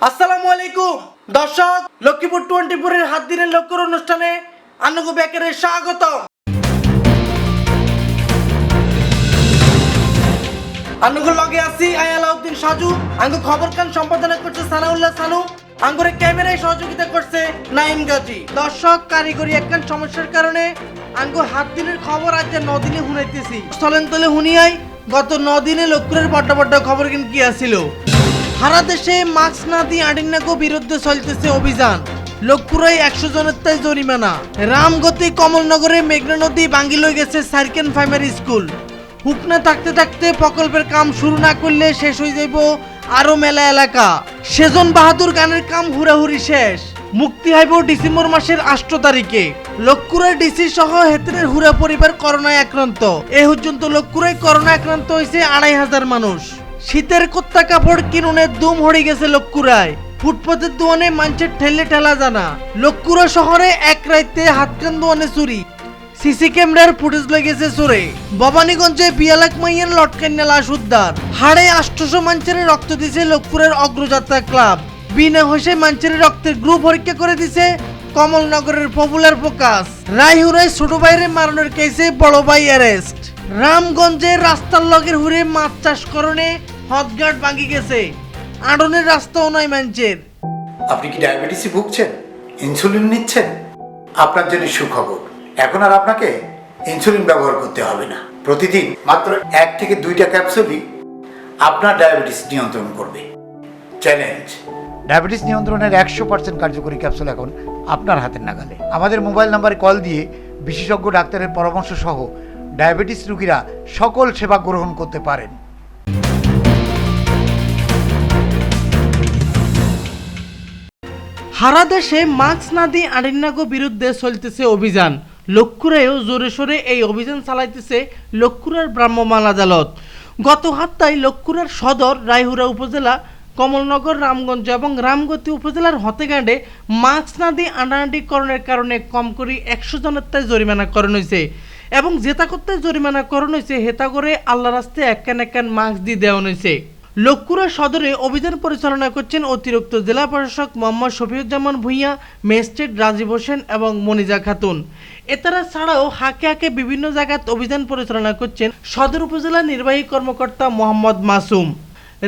আসসালামু আলাইকুম দর্শক, লক্ষ্মীপুর 24 এর হাত দিনের লক্ষ্যর অনুষ্ঠানে আনগো বেকারে স্বাগত। আনগো লগে আছি আয়ালাউদ্দিন সাজু, আঙ্গো খবর কান সম্পাদনা করছে সানাউল্লাহ সানু, আঙ্গরে ক্যামেরায় সহযোগিতা করছে নাইম গাজী। দর্শক, কারিগরি একখান সমস্যার কারণে আঙ্গো হাত দিনের খবর আজ 9 দিনে শুনাইতেছি। স্থলেন তলে হুনিয়াই গত 9 দিনে লক্ষ্মীপুরের বড় খবর কিন কি আছিল। সারা দেশে মাস্ক না দিয়ে আডিন্নাকো বিরুদ্ধে চলতেছে অভিযান। লক্ষ্মীপুরে 100 জনের তাই জরিমানা। রামগতি কমলনগরে মেঘনা নদী ভাঙ্গি লই গেছে সার্কেন প্রাইমারি স্কুল। হুকনা থাকতে থাকতে প্রকল্পের কাম শুরু না করলে শেষ হয়ে যাইব আরো মেলা এলাকা। সেজন বাহাদুর গানের কাম হুড়াহুড়ি শেষ। মুক্তি হইব ডিসেম্বর মাসের 8 তারিখে। লক্ষ্মীপুরের ডিসি সহ হেতনের হুড়া পরিবার করোনায় আক্রান্ত। এ পর্যন্ত লক্ষ্মীপুরে করোনা আক্রান্ত হয়েছে 2500 মানুষ। শীতের কোত্তা কাপড় কিনুনে দুম হড়ে গেছে লক্ষ্মীপুরায়। ফুটপাতের দোয়ানে মানুষের ঠেলে ঠেলা জানা। লক্ষ্মীপুর শহরে এক রাইতে হাতকান দোয়ানে চুরি। সিসি ক্যামেরার ফুটেজ লেগেছে চোরে। ভবানীগঞ্জে 2 লাখ মাইয়ের লটকান্যা লাশ উদ্ধার। হাড়ে 800 মানুষের রক্ত দিছে লক্ষ্মীপুরের অগ্রযাত্রা ক্লাব। বিনা হইসে মানুষের রক্তের গ্রুপ পরীক্ষা করে দিছে কমলনগরের পপুলার ফোকাস। রায়হুরায় ছোট ভাইরে মারানোর কেসে বড় ভাই অ্যারেস্ট। রামগঞ্জের রাস্তার লগের হুড়ে মাছ চাষ করণে হদঘাট ভাঙি গেছে। আড়নের রাস্তাও নয় মানুষের। আপনি কি ডায়াবেটিসে ভুগছেন, ইনসুলিন নিচ্ছেন? আপনার জন্য সুখবর, এখন আর আপনাকে ইনসুলিন ব্যবহার করতে হবে না। প্রতিদিন মাত্র 1 থেকে 2টা ক্যাপসুলই আপনার ডায়াবেটিস নিয়ন্ত্রণ করবে। চ্যালেঞ্জ, ডায়াবেটিস নিয়ন্ত্রণের 100% কার্যকরী ক্যাপসুল এখন আপনার হাতের নাগালে। আমাদের মোবাইল নাম্বারে কল দিয়ে বিশেষজ্ঞ ডাক্তারের পরামর্শ সহ ডায়াবেটিস রোগীরা সকল সেবা গ্রহণ করতে পারেন। সারা দেশে মাস্ক না দিয়ে আডিন্নাকো বিরুদ্ধে চলতেছে অভিযান। লক্ষ্মীপুরেও জোরে সোরে এই অভিযান চালাইতেছে লক্ষ্মীপুরের ভ্রাম্যমাণ আদালত। গত সপ্তাহে লক্ষ্মীপুরের সদর, রায়হুরা উপজেলা, কমলনগর, রামগঞ্জ এবং রামগতি উপজেলার হতেগাঁডে মাস্ক না দিয়ে আনাআনিকরণের কারণে কম করে 100 জনের তাই জরিমানা করানো হয়েছে এবং যেটা করতে জরিমানা করানো হয়েছে হেতা করে আল্লাহ রাস্তায় একখান মাস্ক দিয়ে দেওয়া হয়েছে। লক্ষ্মীপুর সদরে অভিযান পরিচালনা করছেন অতিরিক্ত জেলা প্রশাসক মোহাম্মদ শফিউজ্জামান ভূঁইয়া, ম্যাজিস্ট্রেট রাজীব হোসেন এবং মনিজা খাতুন। এছাড়া ছাড়াও হাকে হাকে বিভিন্ন জায়গায় অভিযান পরিচালনা করছেন সদর উপজেলা নির্বাহী কর্মকর্তা মোহাম্মদ মাসুম,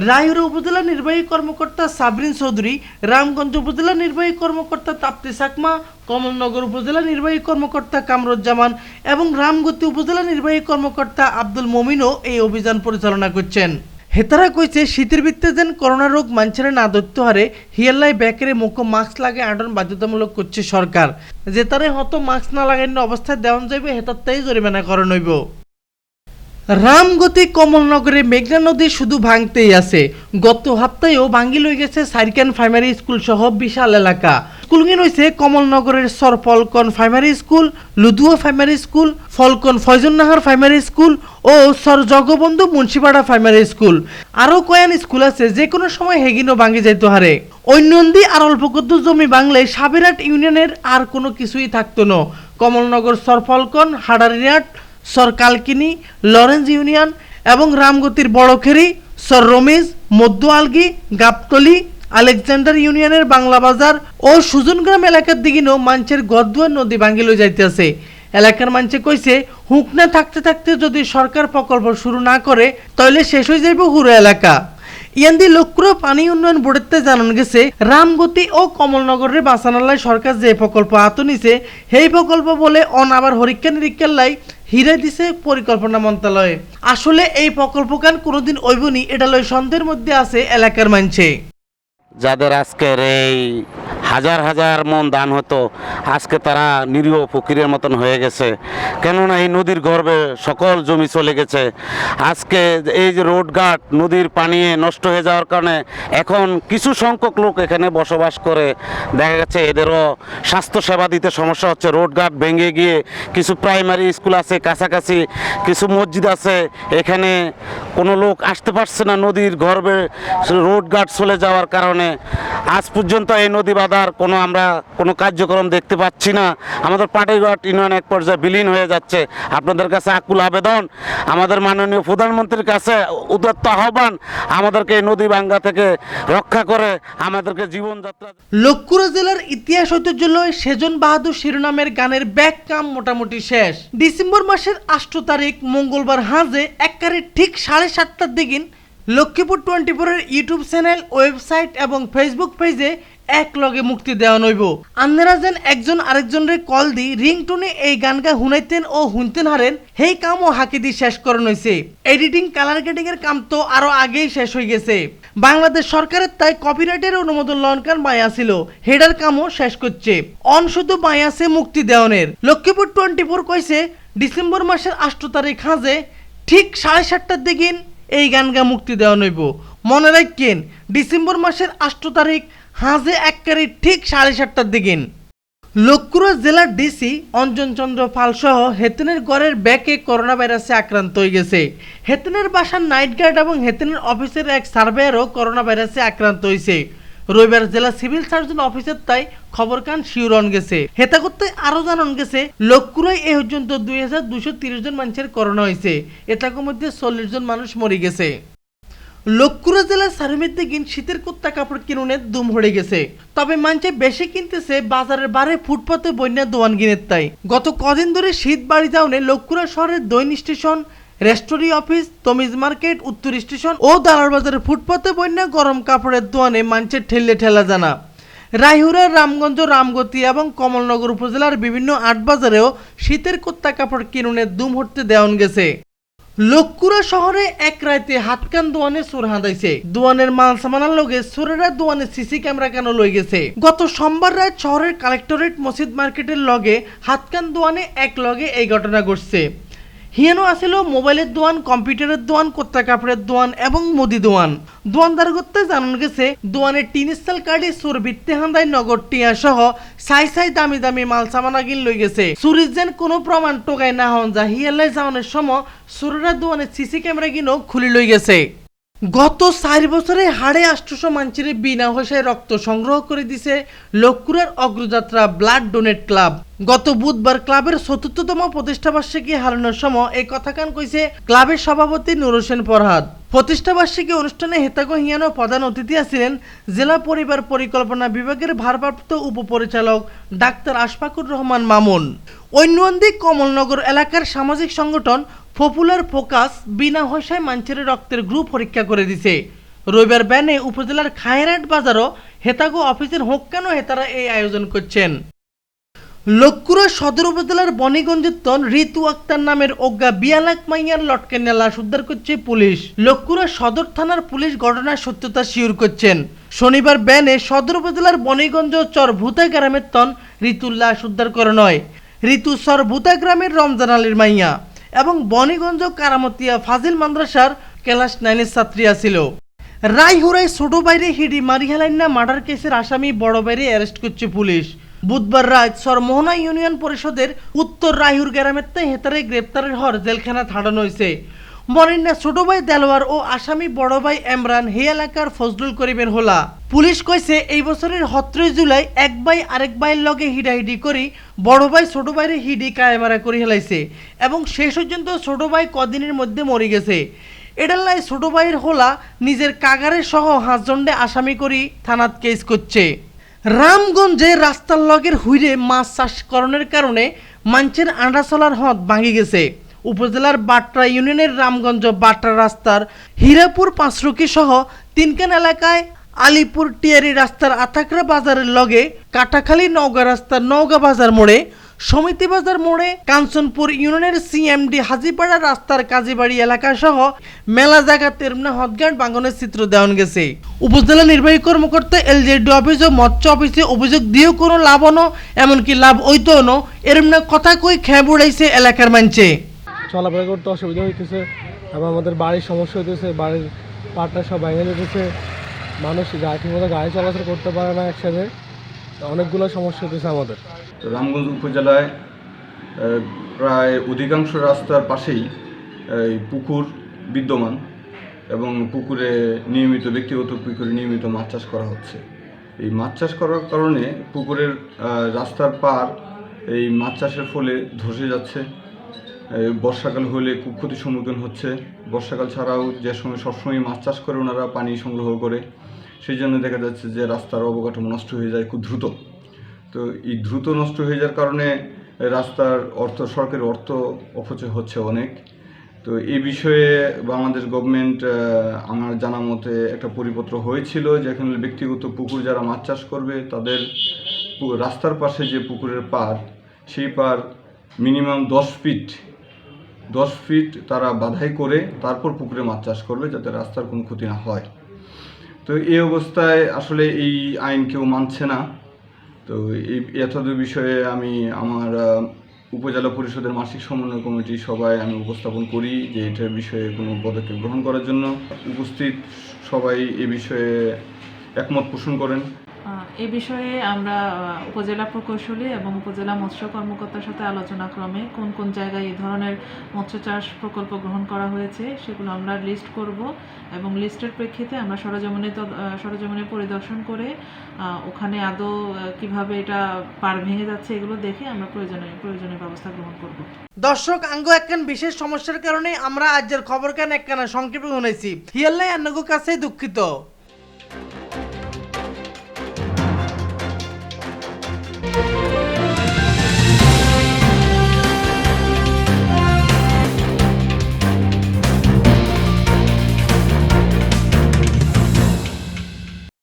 রায়হুরা উপজেলা নির্বাহী কর্মকর্তা সাবরিন চৌধুরী, রামগঞ্জ উপজেলা নির্বাহী কর্মকর্তা তাপ্তি সাকমা, কমলনগর উপজেলা নির্বাহী কর্মকর্তা কামরুজ্জামান এবং রামগতি উপজেলা নির্বাহী কর্মকর্তা আব্দুল মমিনও এই অভিযান পরিচালনা করছেন। হেতারা কইছে শীতের ভিত্তে যেন করোনা রোগ মানুষের না ধরতে হারে হিয়াল্লাই ব্যাকেরে মুখ মাস্ক লাগে আটন বাধ্যতামূলক করছে সরকার। যে তারে হতো মাস্ক না লাগানো অবস্থায় দেওয়ান যাইবে হেতারটাই জরিমানা করানো হইব। রামগতি কমলনগরে মেঘনা নদী শুধু ভাঙতেই আছে। গত সপ্তাহেও ভাঙ্গি লই গেছে সার্কেন প্রাইমারি স্কুল সহ বিশাল এলাকা। স্কুলগিন হয়েছে কমলনগরের Char Falcon primary school, Ludua primary school, Falcon Foyzunnahar primary school ও সর জগবন্ধু মুন্সিপাড়া প্রাইমারি স্কুল। আরও কয়েন স্কুল আছে যে কোনো সময় হেগিনও ভাঙ্গি যাইতে হারে। ঐনন্দী আর অল্প কত জমি বাংলে সাবিরাট ইউনিয়নের আর কোনো কিছুই থাকতো না। কমলনগর সর ফলকন, হাডারিয়াট, সর কালকিনি, লরেন্স ইউনিয়ন এবং রামগতির বড়খেরি, সর রমিজ, মধ্য আলগি, গাবতলি, আলেকজান্ডার ইউনিয়নের বাংলা বাজার ও সুজনগ্রাম এলাকার দিকেও মানুষের গদুয়ার নদী ভাঙ্গি লই যাইতেছে। এলাকার মানুষে কইছে হুকনা থাকতে থাকতে যদি সরকার প্রকল্প শুরু না করে তাহলে শেষ হয়ে যাইব পুরো এলাকা। ইয়ান্দি লক্ষ্মীপুর পানি উন্নয়ন বোর্ডেতে জানানো গেছে রামগতি ও কমলনগরের বাঁচানালায় সরকার যে প্রকল্প হাতে নিছে সেই প্রকল্প বলে আবার হরিক্ষা নিরীক্ষার লাই হিরে দিছে পরিকল্পনা মন্ত্রণালয়ে। আসলে এই প্রকল্প কান কোনোদিন ওইবনি এটা লয় সন্দেহের মধ্যে আছে এলাকার মানুষে। যাদের আজকের এই হাজার হাজার মন দান হতো আজকে তারা নিরীহ ফকিরের মতন হয়ে গেছে। কেননা এই নদীর গর্ভে সকল জমি চলে গেছে। আজকে এই যে রোডঘাট নদীর পানিয়ে নষ্ট হয়ে যাওয়ার কারণে এখন কিছু সংখ্যক লোক এখানে বসবাস করে। দেখা গেছে এদেরও স্বাস্থ্যসেবা দিতে সমস্যা হচ্ছে। রোডঘাট ভেঙে গিয়ে কিছু প্রাইমারি স্কুল আছে কাছাকাছি, কিছু মসজিদ আছে, এখানে কোনো লোক আসতে পারছে না নদীর গর্ভে রোডঘাট চলে যাওয়ার কারণে। আজ পর্যন্ত এই নদী বাঁধার আমরা কোনো কার্যক্রম দেখতে পাচ্ছি না। আমাদের পাটিঘাট ইউনিয়ন এক পর্যায়ে বিলীন হয়ে যাচ্ছে। আপনাদের কাছে আকুল আবেদন, আমাদের মাননীয় প্রধানমন্ত্রীর কাছে উদাত্ত আহ্বান, আমাদেরকে এই নদী ভাঙ্গা থেকে রক্ষা করে আমাদেরকে জীবনযাত্রা। লক্ষ্মীপুর জেলার ইতিহাস ঐতিহ্যময় সেজন বাহাদুর শিরোনামের গানের ব্যাক কাম মোটামুটি শেষ। ডিসেম্বর মাসের 8 তারিখ মঙ্গলবার হাজে একবারে ঠিক 7:30টার দিকে লক্ষ্মীপুর 24 ইউটিউব চ্যানেল, ওয়েবসাইট এবং ফেসবুক পেজে এক লগে মুক্তি দেওয়া নইব। আপনারা যেন একজন আরেকজনের কল দি রিংটোনে এই গান গা হুনাইতেন ও হুনতেন হারেন, সেই কামও হাকি দি শেষ করানো হয়েছে। এডিটিং কালার গ্রেডিং এর কাম তো আরো আগেই শেষ হয়ে গেছে। বাংলাদেশ সরকারের তাই কপিরাইটের অনুমোদন লনকান মায়া ছিল, হেডার কামও শেষ করছে। অন শুধু মায়া আছে মুক্তি দেওয়ানের। লক্ষ্মীপুর 24 কইছে ডিসেম্বর মাসের 8 তারিখ হাজে ঠিক 7:30টার দিকে এই গান গা মুক্তি দেওয়া নইব। মনে রাখেন ডিসেম্বর মাসের 8 তারিখ হাজে একবারে ঠিক 7:30টার দিকে। লক্ষ্মীপুর জেলার ডিসি অঞ্জন চন্দ্র পাল সহ হেতেনের গড়ের ব্যাকে করোনা ভাইরাসে আক্রান্ত হয়ে গেছে। হেতেনের বাসার নাইট গার্ড এবং হেতেনের অফিসের এক সার্ভেয়ারও করোনা ভাইরাসে আক্রান্ত হয়েছে। রবিবার জেলা সিভিল সার্জন অফিসের তাই খবর কান শিউরন গেছে। হেতা করতে আরো জানান গেছে লক্ষ্মীপুরে এ পর্যন্ত 2230 জন মানুষের করোনা হয়েছে। এটার মধ্যে 40 জন মানুষ মরে গেছে। লক্ষ্মীপুর জেলার সারমির দিকে শীতের কুত্তা কাপড় কিনুনের দুম হয়ে গেছে। তবে মানুষে বেশি কিনতেছে বাজারের বারে ফুটপাতে বন্যা দোয়ান গিনের তাই। গত কদিন ধরে শীত বাড়ি যাওনে লক্ষ্মীপুর শহরের দৈন স্টেশন, রেস্টোরি অফিস, তমিজ মার্কেট, উত্তর স্টেশন ও দালার বাজারের ফুটপাতে বন্যা গরম কাপড়ের দোয়ানে মানুষের ঠেলা জানা। রায়হুরা, রামগঞ্জ, রামগতি এবং কমলনগর উপজেলার বিভিন্ন আট বাজারেও শীতের কুত্তা কাপড় কিনুনের দুম হতে দেওয়ান গেছে। লক্ষ্মীপুর শহরে এক রাতে হাতকান দোয়ানে চোর হাঁদাইছে। দোয়ানের মাল সামানার লগে চোরেরা দোয়ানের সিসি ক্যামেরা কেন লই গেছে। গত সোমবার রাত শহরের কালেক্টরেট মসজিদ মার্কেটের লগে হাতকান দোয়ানে এক লগে এই ঘটনা ঘটছে। হিয়ানো আসিল মোবাইলের দোয়ান, কম্পিউটারের দোয়ান, কুত্তা কাপড়ের দোয়ান এবং মুদি দোয়ান। দোয়ানদার করতে জানান গেছে দোয়ানের 3 স্টাইল কার্ডে চোর ভিত্তি হান্দায় নগদ টিয়া সহ সাই দামি দামি মাল সামান আগিন লই গেছে। চুরির যেন কোনো প্রমাণ টোকাই না হন যা হিয়ালাই যাওয়ানোর সময় চোরেরা দোয়ানের সিসি ক্যামেরা কিনো খুলি লই গেছে। গত 4 বছরে 850 মানুষের বিনা পয়সায় রক্ত সংগ্রহ করে দিছে লক্ষ্মীপুরের অগ্রযাত্রা ব্লাড ডোনেট ক্লাব। গত বুধবার ক্লাবের ৪৪তম প্রতিষ্ঠাবার্ষিকী হারানোর সময় এই কথা কান কইছে ক্লাবের সভাপতি নুর হোসেন ফরহাদ। প্রতিষ্ঠাবার্ষিকী অনুষ্ঠানে হেতাগো হিয়ানো প্রধান অতিথি আছিলেন জেলা পরিবার পরিকল্পনা বিভাগের ভারপ্রাপ্ত উপপরিচালক ডাক্তার আশফাকুর রহমান মামুন। অন্যদিকে কমলনগর এলাকার সামাজিক সংগঠন পপুলার ফোকাস বিনা পয়সায় মানুষের রক্তের গ্রুপ পরীক্ষা করে দিছে। রবিবার ব্যানে উপজেলার খায়রাট বাজারও হেতাগো অফিসের হোক কেন হেতারা এই আয়োজন করছেন। লক্ষ্মীপুর সদর উপজেলার বনিগঞ্জের তন ঋতু আক্তার নামের অজ্ঞা 2 লাখ মাইয়ার লটকে লাশ উদ্ধার করছে পুলিশ। লক্ষ্মীপুর সদর থানার পুলিশ ঘটনার সত্যতা শিওর করছেন। শনিবার ব্যানে সদর উপজেলার বনিগঞ্জ চর ভূতা গ্রামের তন ঋতুর লাশ উদ্ধার করে নয়। ঋতু চর ভূতা গ্রামের রমজান আলীর মাইয়া এবং বনিগঞ্জ কারামতিয়া ফাজিল মাদ্রাসার ক্লাস 9-এর ছাত্রী আছিল। রায়হুরায় ছোট বাইরে হিডি মারি হেলাইন্না মার্ডার কেসের আসামি বড় বাইরে অ্যারেস্ট করছে পুলিশ। বুধবার রাত সরমোহনা ইউনিয়ন পরিষদের উত্তর রায়হুর গ্রামের হেতারে গ্রেপ্তারের হর জেলখানা থাড়ানো হয়েছে। মরিন্না ছোট ভাই দেলোয়ার ও আসামি বড় ভাই এমরান হে এলাকার ফজলুল করিমের হোলা। পুলিশ কইছে এই বছরের 17 জুলাই এক ভাই আরেক ভাইয়ের লগে হিডাহিডি করি বড় ভাই ছোট ভাইরে হিডি কায়মারা করে হেলাইছে এবং শেষ পর্যন্ত ছোট ভাই কদিনের মধ্যে মরে গেছে। এডাল্লাই ছোট ভাইয়ের হোলা নিজের কাগারের সহ 5 জনকে আসামি করি থানাত কেস করছে। রামগঞ্জে রাস্তার লগের হুইরে মাছ চাষকরণের কারণে মানুষের আঁড়া চলার হদ ভাঙি গেছে। উপজেলার বাট্রা ইউনিয়নের রামগঞ্জ বাট্রা রাস্তার হীরাপুর পাঁচরুকি সহ 3 এলাকায় আলিপুর টিয়ারি রাস্তার আথাকরা বাজারের লগে কাটাখালী নওগাঁ রাস্তার নওগাঁ বাজার মোড়ে, সমিতি বাজার মোড়ে, কাঞ্চনপুর ইউনিয়নের সিএমডি হাজিপাড়া রাস্তার কাজীবাড়ি এলাকা সহ মেলা জায়গা তেরমনা হদগাট বাঙ্গনের চিত্র দেওয়ান গেছে। উপজেলা নির্বাহী কর্মকর্তা এলজেডি অফিস ও মৎস্য অফিসে অভিযোগ দিয়েও কোনো লাভ হনো, এমনকি লাভ হইতো না এরমনা কথা কই খেয়ে উড়াইছে এলাকার মানুষে। চলাফেরা করতে অসুবিধা হইতেছে এবং আমাদের বাড়ির সমস্যা হইতেছে, বাড়ির পাটটা সব ভেঙে যেতেছে, মানুষ ঠিকমতো গাড়ি চলাচল করতে পারে না, একসাথে অনেকগুলো সমস্যা হইতেছে আমাদের। রামগঞ্জ উপজেলায় প্রায় অধিকাংশ রাস্তার পাশেই পুকুর বিদ্যমান এবং পুকুরে ব্যক্তিগত পুকুরে নিয়মিত মাছ চাষ করা হচ্ছে। এই মাছ চাষ করার কারণে পুকুরের রাস্তার পার এই মাছ চাষের ফলে ধসে যাচ্ছে। বর্ষাকাল হলে খুব ক্ষতির সম্মুখীন হচ্ছে। বর্ষাকাল ছাড়াও যে সময় সবসময় মাছ চাষ করে ওনারা পানি সংগ্রহ করে, সেই জন্য দেখা যাচ্ছে যে রাস্তার অবকাঠামো নষ্ট হয়ে যায় খুব দ্রুত। তো এই দ্রুত নষ্ট হয়ে যাওয়ার কারণে রাস্তার সরকারি অর্থ অপচয় হচ্ছে অনেক। তো এই বিষয়ে বাংলাদেশ গভর্নমেন্ট আমার জানা মতে একটা পরিপত্র হয়েছিল, যেখানে ব্যক্তিগত পুকুর যারা মাছ চাষ করবে তাদের রাস্তার পাশে যে পুকুরের পাড়, সেই পাড় মিনিমাম 10 ফিট তারা বাধাই করে তারপর পুকুরে মাছ চাষ করবে, যাতে রাস্তার কোনো ক্ষতি না হয়। তো এই অবস্থায় আসলে এই আইন কেউ মানছে না। তো এই যথাযথ বিষয়ে আমি আমার উপজেলা পরিষদের মাসিক সমন্বয় কমিটি সবাই আমি উপস্থাপন করি যে এটার বিষয়ে কোনো পদক্ষেপ গ্রহণ করার জন্য। উপস্থিত সবাই এ বিষয়ে একমত পোষণ করেন। এই বিষয়ে আমরা উপজেলা প্রকৌশলী এবং উপজেলা মৎস্য কর্মকর্তার সাথে আলোচনা ক্রমে কোন কোন জায়গায় এই ধরনের মৎস্য চাষ প্রকল্প গ্রহণ করা হয়েছে সেগুলো আমরা লিস্ট করব এবং লিস্টের প্রেক্ষিতে আমরা সরজমিনে পরিদর্শন করে ওখানে আদৌ কিভাবে এটা পার ভেঙে যাচ্ছে এগুলো দেখে আমরা প্রয়োজনীয় ব্যবস্থা গ্রহণ করব। দর্শক আঙ্গ একখান বিশেষ সমস্যার কারণে আমরা আজকের খবর কান একখানা সংক্ষেপে শুনেছি হিয়াল্লাই আন্নগো কাছে দুঃখিত।